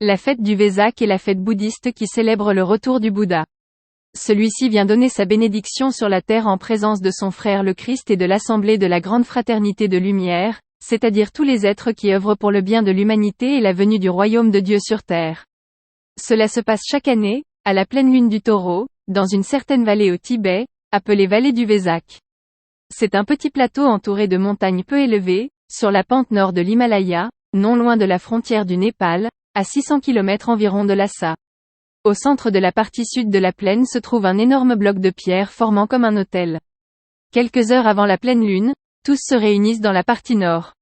La fête du Vesak est la fête bouddhiste qui célèbre le retour du Bouddha. Celui-ci vient donner sa bénédiction sur la terre en présence de son frère le Christ et de l'assemblée de la grande fraternité de lumière, c'est-à-dire tous les êtres qui œuvrent pour le bien de l'humanité et la venue du royaume de Dieu sur terre. Cela se passe chaque année, à la pleine lune du Taureau, dans une certaine vallée au Tibet, appelée vallée du Vesak. C'est un petit plateau entouré de montagnes peu élevées, sur la pente nord de l'Himalaya, non loin de la frontière du Népal, à 600 km environ de Lhasa. Au centre de la partie sud de la plaine se trouve un énorme bloc de pierre formant comme un autel. Quelques heures avant la pleine lune, tous se réunissent dans la partie nord.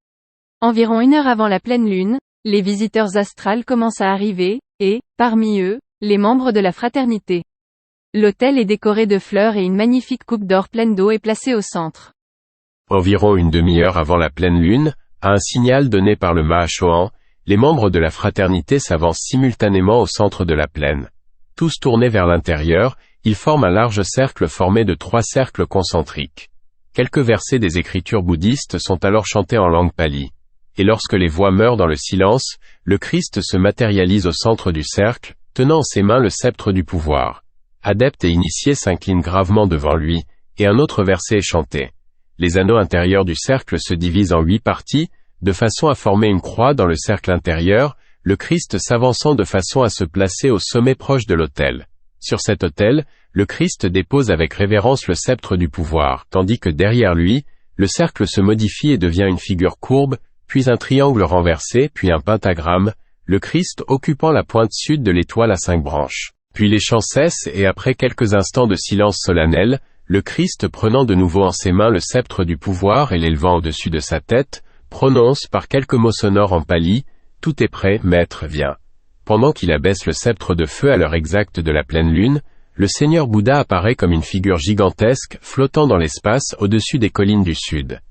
Environ 1 heure avant la pleine lune, les visiteurs astrales commencent à arriver, et, parmi eux, les membres de la fraternité. L'autel est décoré de fleurs et une magnifique coupe d'or pleine d'eau est placée au centre. Environ une demi-heure avant la pleine lune, à un signal donné par le Mahachohan, les membres de la fraternité s'avancent simultanément au centre de la plaine. Tous tournés vers l'intérieur, ils forment un large cercle formé de 3 cercles concentriques. Quelques versets des écritures bouddhistes sont alors chantés en langue pali. Et lorsque les voix meurent dans le silence, le Christ se matérialise au centre du cercle, tenant en ses mains le sceptre du pouvoir. Adeptes et initiés s'inclinent gravement devant lui, et un autre verset est chanté. Les anneaux intérieurs du cercle se divisent en 8 parties, de façon à former une croix dans le cercle intérieur, le Christ s'avançant de façon à se placer au sommet proche de l'autel. Sur cet autel, le Christ dépose avec révérence le sceptre du pouvoir, tandis que derrière lui, le cercle se modifie et devient une figure courbe, puis un triangle renversé, puis un pentagramme, le Christ occupant la pointe sud de l'étoile à 5 branches. Puis les chants cessent et après quelques instants de silence solennel, le Christ prenant de nouveau en ses mains le sceptre du pouvoir et l'élevant au-dessus de sa tête, prononce par quelques mots sonores en pali, « Tout est prêt, maître, viens ». Pendant qu'il abaisse le sceptre de feu à l'heure exacte de la pleine lune, le Seigneur Bouddha apparaît comme une figure gigantesque, flottant dans l'espace au-dessus des collines du sud.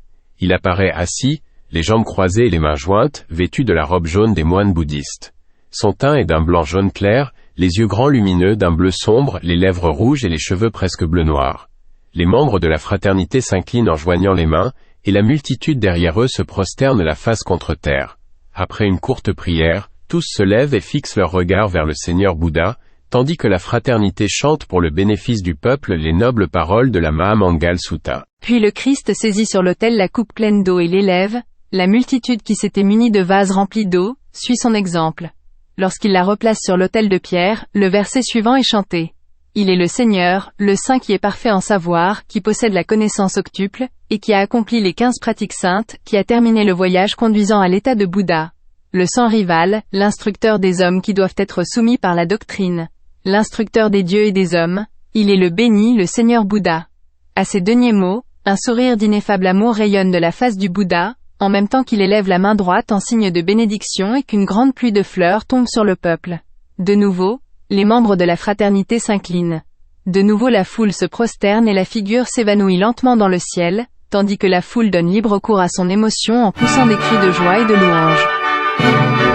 Il apparaît assis, les jambes croisées et les mains jointes, vêtu de la robe jaune des moines bouddhistes. Son teint est d'un blanc jaune clair, les yeux grands lumineux d'un bleu sombre, les lèvres rouges et les cheveux presque bleu-noir. Les membres de la fraternité s'inclinent en joignant les mains, et la multitude derrière eux se prosterne la face contre terre. Après une courte prière, tous se lèvent et fixent leur regard vers le Seigneur Bouddha, tandis que la fraternité chante pour le bénéfice du peuple les nobles paroles de la Mahamangal Sutta. Puis le Christ saisit sur l'autel la coupe pleine d'eau et l'élève, la multitude qui s'était munie de vases remplis d'eau, suit son exemple. Lorsqu'il la replace sur l'autel de pierre, le verset suivant est chanté. Il est le Seigneur, le Saint qui est parfait en savoir, qui possède la connaissance octuple, et qui a accompli les 15 pratiques saintes, qui a terminé le voyage conduisant à l'état de Bouddha. Le sans rival, l'instructeur des hommes qui doivent être soumis par la doctrine. L'instructeur des dieux et des hommes, il est le béni, le Seigneur Bouddha. À ces derniers mots, un sourire d'ineffable amour rayonne de la face du Bouddha, en même temps qu'il élève la main droite en signe de bénédiction et qu'une grande pluie de fleurs tombe sur le peuple. De nouveau, les membres de la fraternité s'inclinent. De nouveau la foule se prosterne et la figure s'évanouit lentement dans le ciel, tandis que la foule donne libre cours à son émotion en poussant des cris de joie et de louange.